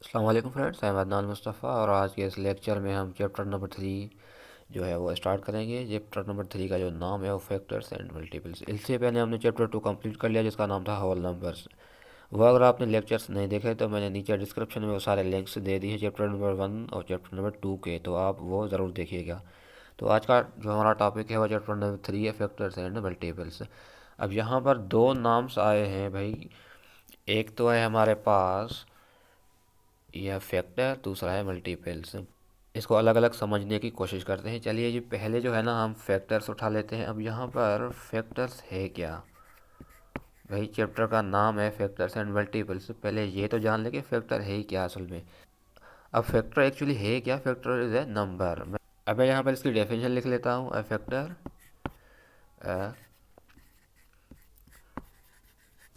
अस्सलाम वालेकुम फ्रेंड्स, मैं अदनान मुस्तफ़ा और आज के इस लेक्चर में हम चैप्टर नंबर 3 जो है वो स्टार्ट करेंगे। चैप्टर नंबर 3 का जो नाम है वो फैक्टर्स एंड मल्टीपल्स। इससे पहले हमने चैप्टर 2 कंप्लीट कर लिया जिसका नाम था होल नंबर्स। वो अगर आपने लेक्चर्स नहीं देखे तो मैंने नीचे डिस्क्रिप्शन में वो सारे लिंक्स दे दिए चैप्टर नंबर 1 और चैप्टर नंबर 2 के, तो आप वो ज़रूर देखिएगा। तो आज का जो हमारा टॉपिक है वो चैप्टर नंबर 3 है, फैक्टर्स एंड मल्टीपल्स। अब यहाँ पर दो नाम्स आए हैं भाई। एक तो है हमारे पास यह फैक्टर, दूसरा है मल्टीपल्स। इसको अलग अलग समझने की कोशिश करते हैं। चलिए जी, पहले जो है ना हम फैक्टर्स उठा लेते हैं। अब यहाँ पर फैक्टर्स है क्या भाई? चैप्टर का नाम है फैक्टर्स एंड मल्टीपल्स। पहले ये तो जान ले कि फैक्टर है ही क्या असल में। अब फैक्टर एक्चुअली है क्या? Factor is a number. अब मैं यहाँ पर इसकी डेफिनेशन लिख लेता हूँ। A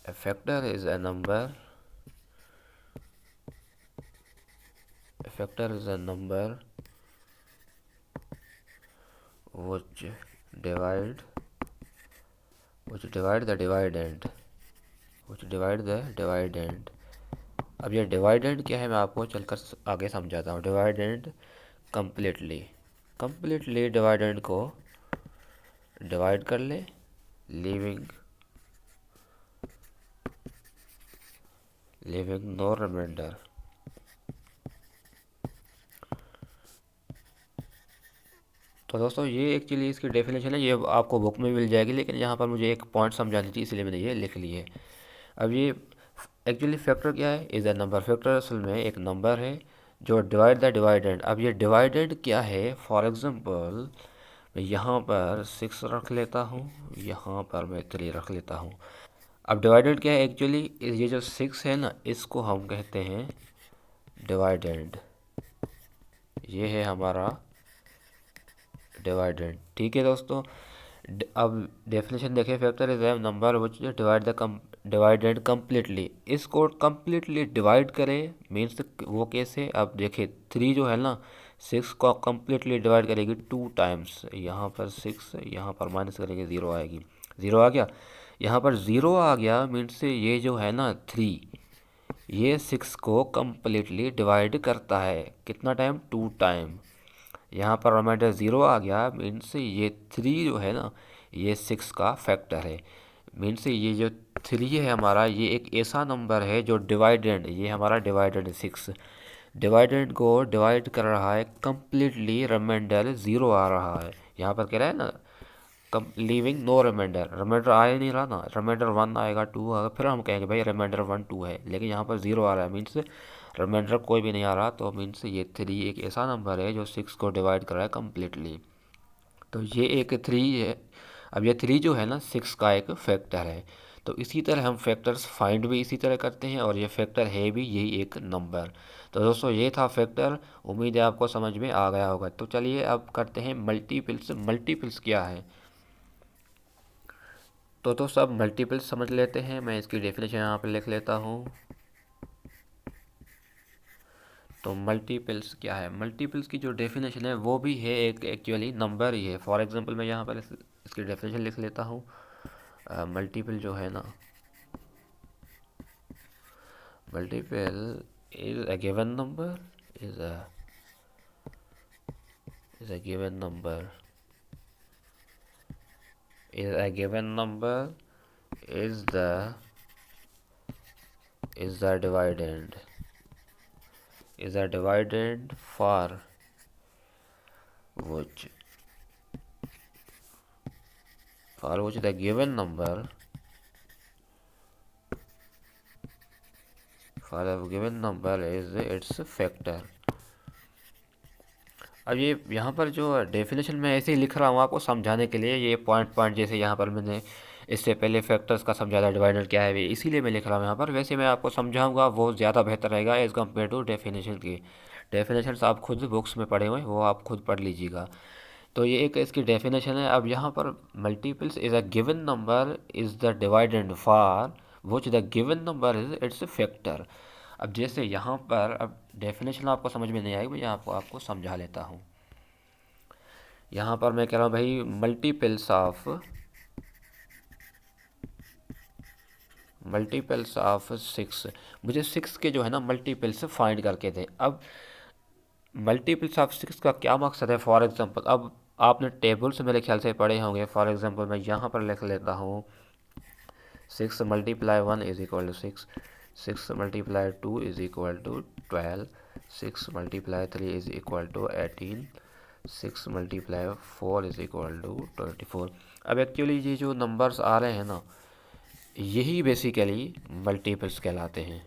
factor is a number. A factor is a number which divide the dividend, अब ये डिवाइडेंड क्या है मैं आपको चलकर आगे समझाता हूँ। डिवाइडेंड कंप्लीटली डिवाइडेंड को डिवाइड कर ले, लीविंग नो रिमाइंडर। तो दोस्तों ये एक्चुअली इसकी डेफिनेशन है, ये आपको बुक में मिल जाएगी, लेकिन यहाँ पर मुझे एक पॉइंट समझानी थी इसलिए मैंने ये लिख ली है। अब ये एक्चुअली फैक्टर क्या है? Is a number. फैक्टर असल में एक नंबर है जो डिवाइड द डिवाइडेंड। अब ये डिवाइडेंड क्या है? फॉर एग्जांपल मैं यहाँ पर 6 रख लेता हूँ, यहाँ पर मैं 3 रख लेता हूँ। अब डिवाइडेंड क्या है एक्चुअली? ये जो 6 है ना, इसको हम कहते हैं डिवाइडेंड। ये है हमारा डिवाइडेंड, ठीक है दोस्तों। अब डेफिनेशन देखें, factor is a number which divided completely. इसको कम्प्लीटली डिवाइड करें मीन्स वो कैसे? अब देखिए 3 जो है ना, 6 को कम्प्लीटली डिवाइड करेगी 2 टाइम्स। यहाँ पर 6, यहाँ पर माइनस करेंगे 0 आएगी। 0 आ गया, यहाँ पर 0 आ गया मीन्स ये जो है ना 3, ये 6 को कम्प्लीटली डिवाइड करता है। कितना टाइम? 2 टाइम। यहाँ पर रिमाइंडर 0 आ गया मीन्स ये 3 जो है ना, ये 6 का फैक्टर है। मीन्स ये जो 3 है हमारा, ये एक ऐसा नंबर है जो डिवाइडेंड, ये हमारा डिवाइडेंड 6 डिवाइडेंड को डिवाइड कर रहा है कम्प्लीटली। रिमाइंडर 0 आ रहा है। यहाँ पर कह रहा है ना कम लीविंग नो रिमाइंडर, रिमाइंडर आ ही नहीं रहा ना। रिमाइंडर 1 आएगा, 2 आएगा, फिर हम कहेंगे भाई रिमाइंडर 1 2 है, लेकिन यहाँ पर 0 आ रहा है मीन्स रिमाइंडर कोई भी नहीं आ रहा। तो मीन्स ये 3 एक ऐसा नंबर है जो 6 को डिवाइड कर रहा है कम्प्लीटली। तो ये एक 3 है। अब ये 3 जो है ना 6 का एक फैक्टर है। तो इसी तरह हम फैक्टर्स फाइंड भी इसी तरह करते हैं, और ये फैक्टर है भी यही एक नंबर। तो दोस्तों ये था फैक्टर। उम्मीद है आपको समझ में आ गया होगा। तो चलिए अब करते हैं मल्टीपल्स। मल्टीपल्स क्या है? तो दोस्तों अब मल्टीपल्स समझ लेते हैं। मैं इसकी डेफिनेशन यहाँ पर लिख लेता हूँ। तो मल्टीपल्स क्या है? मल्टीपल्स की जो डेफिनेशन है वो भी है एक एक्चुअली नंबर ही है। फॉर एग्जांपल मैं यहाँ पर इसकी डेफिनेशन लिख लेता हूँ। मल्टीपल जो है ना, multiple is a given number, is a is a given number is a given number is the dividend for which the given number is its factor। अब ये यहाँ पर जो डेफिनेशन मैं ऐसे ही लिख रहा हूँ आपको समझाने के लिए, ये पॉइंट पॉइंट जैसे यहाँ पर मैंने इससे पहले फैक्टर्स का समझा था डिवाइडर क्या है, इसीलिए मैं लिख रहा हूँ यहाँ पर। वैसे मैं आपको समझाऊंगा वो ज़्यादा बेहतर रहेगा एज़ कम्पेयर टू डेफिनेशन की। डेफिनेशंस आप खुद बुक्स में पढ़े हुए हैं, वो आप खुद पढ़ लीजिएगा। तो ये एक इसकी डेफिनेशन है। अब यहाँ पर multiples is a given number is the dividend for which the given number is it's factor. अब जैसे यहाँ पर, अब डेफिनेशन आपको समझ में नहीं आएगी, मैं यहाँ आपको समझा लेता हूँ। यहाँ पर मैं कह रहा हूँ भाई मल्टीपल्स ऑफ 6, मुझे 6 के जो है ना मल्टीपल्स फाइंड करके दें। अब मल्टीपल्स ऑफ 6 का क्या मकसद है? फॉर एग्जांपल अब आपने टेबल से मेरे ख्याल से पढ़े होंगे। फॉर एग्जांपल मैं यहाँ पर लिख लेता हूँ 6 multiply 1 is equal to 6, 6 multiply 2 is equal to 12, 6 multiply 3 is equal to 18, 6 multiply 4 is equal to 24। अब एक्चुअली ये जो नंबर्स आ रहे हैं ना, यही बेसिकली मल्टीपल्स कहलाते हैं।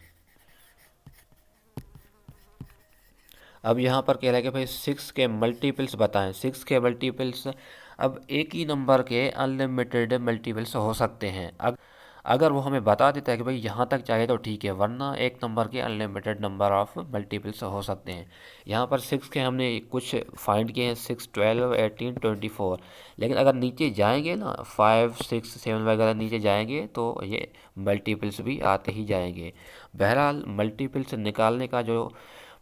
अब यहाँ पर कह रहा है कि भाई 6 के मल्टीपल्स बताएं, 6 के मल्टीपल्स। अब एक ही नंबर के अनलिमिटेड मल्टीपल्स हो सकते हैं। अगर वो हमें बता देता है कि भाई यहाँ तक चाहिए तो ठीक है, वरना एक नंबर के अनलिमिटेड नंबर ऑफ मल्टीपल्स हो सकते हैं। यहाँ पर 6 के हमने कुछ फाइंड किए हैं, 6, 12, 18, 24। लेकिन अगर नीचे जाएंगे ना 5, 6, 7 वगैरह नीचे जाएंगे तो ये मल्टीपल्स भी आते ही जाएंगे। बहरहाल मल्टीपल्स निकालने का जो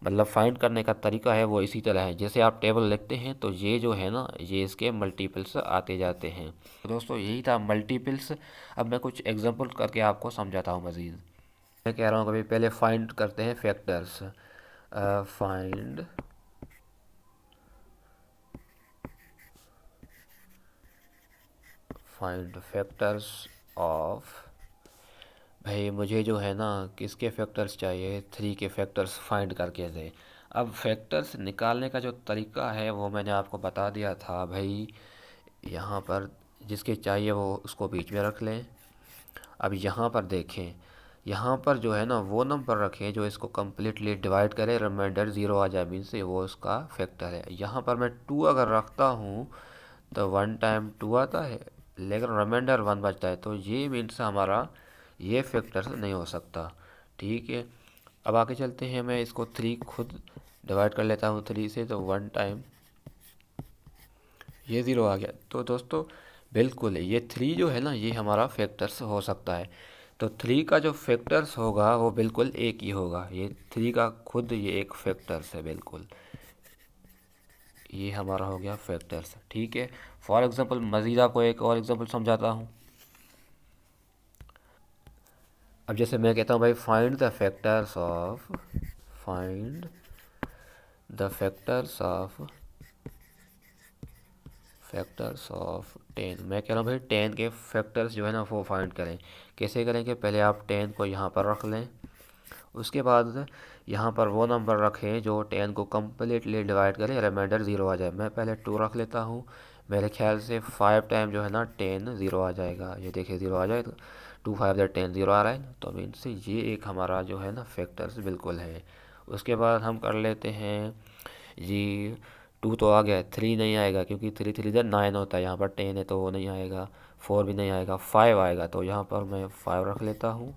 मतलब फाइंड करने का तरीका है वो इसी तरह है। जैसे आप टेबल लिखते हैं तो ये जो है ना, ये इसके मल्टीपल्स आते जाते हैं। तो दोस्तों यही था मल्टीपल्स। अब मैं कुछ एग्जांपल करके आपको समझाता हूँ मज़ीद। मैं कह रहा हूँ कभी पहले फाइंड करते हैं factors. Find find factors of, भाई मुझे जो है ना किसके फैक्टर्स चाहिए, 3 के फैक्टर्स फाइंड करके दे। अब फैक्टर्स निकालने का जो तरीका है वो मैंने आपको बता दिया था भाई। यहाँ पर जिसके चाहिए वो उसको बीच में रख लें। अब यहाँ पर देखें, यहाँ पर जो है ना वो नंबर रखें जो इसको कम्प्लीटली डिवाइड करे, रिमाइंडर 0 आ जाए, मीन से वो उसका फैक्टर है। यहाँ पर मैं 2 अगर रखता हूँ तो 1 टाइम 2 आता है, लेकिन रिमाइंडर 1 बचता है, तो ये मीन्स हमारा ये फैक्टर नहीं हो सकता। ठीक है, अब आगे चलते हैं। मैं इसको 3 खुद डिवाइड कर लेता हूँ 3 से, तो 1 टाइम ये 0 आ गया। तो दोस्तों बिल्कुल ये 3 जो है ना ये हमारा फैक्टर्स हो सकता है। तो 3 का जो फैक्टर्स होगा वो बिल्कुल एक ही होगा। ये 3 का खुद ये एक फैक्टर्स है बिल्कुल। ये हमारा हो गया फैक्टर्स। ठीक है, फॉर एग्जांपल मज़ीद आपको एक और एग्जांपल समझाता हूँ। अब जैसे मैं कहता हूँ भाई फाइंड द फैक्टर्स ऑफ 10। मैं कह रहा हूँ भाई 10 के फैक्टर्स जो है ना वो फाइंड करें। कैसे करेंगे? पहले आप 10 को यहाँ पर रख लें, उसके बाद यहाँ पर वो नंबर रखें जो 10 को कम्प्लीटली डिवाइड करें, रिमाइंडर 0 आ जाए। मैं पहले 2 रख लेता हूँ। मेरे ख्याल से 5 टाइम जो है ना 10 0 आ जाएगा। ये देखिए 0 आ जाए, तो 2 5 10 0 आ रहा है ना, तो मीन से ये एक हमारा जो है ना फैक्टर्स बिल्कुल है। उसके बाद हम कर लेते हैं जी, 2 तो आ गया, 3 नहीं आएगा क्योंकि 3 3 इधर 9 होता है, यहाँ पर 10 है तो वो नहीं आएगा। 4 भी नहीं आएगा, 5 आएगा, तो यहाँ पर मैं 5 रख लेता हूँ।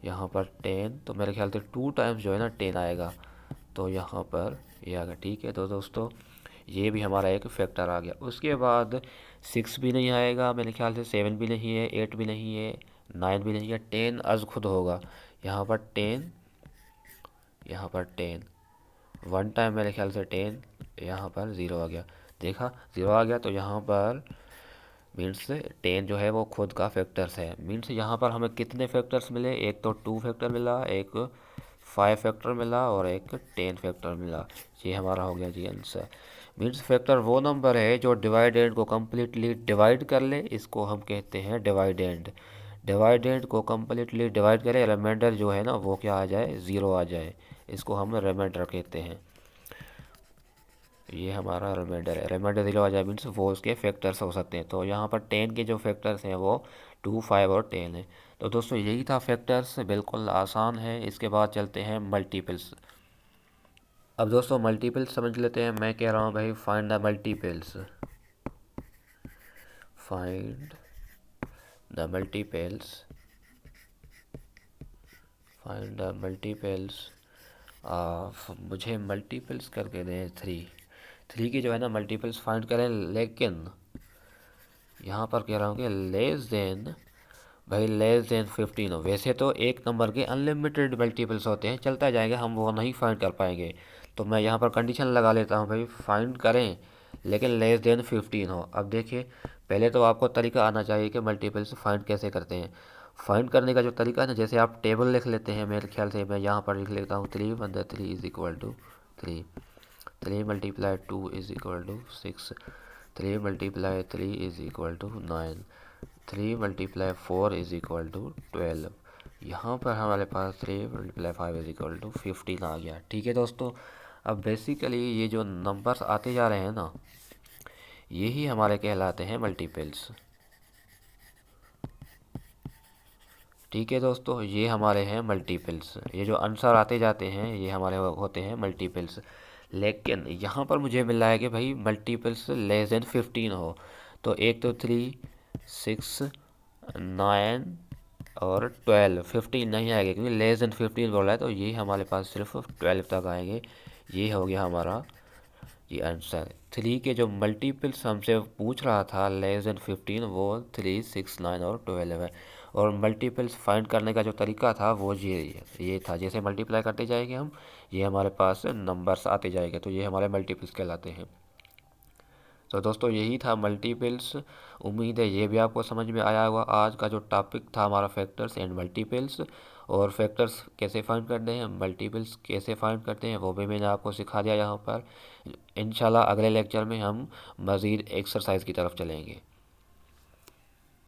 यहाँ पर 10, तो मेरे ख्याल से 2 टाइम्स जो है ना 10 आएगा, तो यहाँ पर ये आ गया। ठीक है, तो दोस्तों ये भी हमारा एक फैक्टर आ गया। उसके बाद 6 भी नहीं आएगा मेरे ख्याल से, 7 भी नहीं है, 8 भी नहीं है, 9 भी नहीं है, 10 अज खुद होगा। यहाँ पर 10, यहाँ पर 10, 1 टाइम मेरे ख्याल से 10, यहाँ पर 0 आ गया। देखा 0 आ गया, तो यहाँ पर मीन्स 10 जो है वो खुद का फैक्टर्स है। मीन्स यहाँ पर हमें कितने फैक्टर्स मिले? एक तो 2 फैक्टर मिला, एक 5 फैक्टर मिला और एक 10 फैक्टर मिला। ये हमारा हो गया जी आंसर। मीन्स फैक्टर वो नंबर है जो डिवाइडेंड को कम्प्लीटली डिवाइड कर ले, इसको हम कहते हैं डिवाइडेंड। डिवाइडेंड को कम्प्लीटली डिवाइड करें, रिमाइंडर जो है ना वो क्या आ जाए? 0 आ जाए, इसको हम रिमाइंडर कहते हैं। ये हमारा रिमाइंडर है। रिमाइंडर 0 आ जाए मीन्स वो उसके फैक्टर्स हो सकते हैं। तो यहाँ पर 10 के जो फैक्टर्स हैं वो 2, 5 और 10 है। तो दोस्तों यही था फैक्टर्स, बिल्कुल आसान है। इसके बाद चलते हैं मल्टीपल्स। अब दोस्तों मल्टीपल्स समझ लेते हैं। मैं कह रहा हूँ भाई find the multiples, find the multiples, find the multiples. मुझे मल्टीपल्स करके दें 3 की जो है ना मल्टीपल्स फाइंड करें, लेकिन यहाँ पर कह रहा हूँ कि लेस देन, भाई लेस देन 15 हो। वैसे तो एक नंबर के अनलिमिटेड मल्टीपल्स होते हैं, चलता जाएगा, हम वो नहीं फाइंड कर पाएंगे। तो मैं यहाँ पर कंडीशन लगा लेता हूँ भाई फाइंड करें लेकिन लेस देन 15 हो। अब देखिए पहले तो आपको तरीका आना चाहिए कि मल्टीपल्स फाइंड कैसे करते हैं। फाइंड करने का जो तरीका है ना, जैसे आप टेबल लिख लेते हैं, मेरे ख्याल से मैं यहाँ पर लिख लेता हूँ 3 × 3 is equal to 3, 3 × 2 is equal to 6, 3 × 3 is equal to 9, 3 × 4 is equal to 12। यहाँ पर हमारे पास 3 × 5 इज इक्वल टू 15 आ गया। ठीक है दोस्तों, अब बेसिकली ये जो नंबर्स आते जा रहे हैं ना, यही हमारे कहलाते हैं मल्टीपल्स। ठीक है दोस्तों, ये हमारे हैं मल्टीपल्स। ये जो आंसर आते जाते हैं ये हमारे होते हैं मल्टीपल्स। लेकिन यहाँ पर मुझे मिल रहा है कि भाई मल्टीपल्स लेस देन 15 हो, तो एक तो 3, 6, 9 और 12, 15 नहीं आएगा क्योंकि लेस देन 15 बोल रहा है, तो ये हमारे पास सिर्फ 12 तक आएंगे। ये हो गया हमारा ये आंसर। 3 के जो मल्टीपल्स हमसे पूछ रहा था लेस देन 15, वो 3, 6, 9 और 12 है। और मल्टीपल्स फाइंड करने का जो तरीका था वो ये था, जैसे मल्टीप्लाई करते जाएंगे हम, ये हमारे पास नंबर्स आते जाएंगे, तो ये हमारे मल्टीपल्स कहलाते हैं। तो दोस्तों यही था मल्टीपल्स। उम्मीद है ये भी आपको समझ में आया होगा। आज का जो टॉपिक था हमारा फैक्टर्स एंड मल्टीपल्स, और फैक्टर्स कैसे फाइंड करते हैं, मल्टीपल्स कैसे फाइंड करते हैं, वो भी मैंने आपको सिखा दिया यहाँ पर। इंशाल्लाह अगले लेक्चर में हम मज़ीद एक्सरसाइज की तरफ चलेंगे।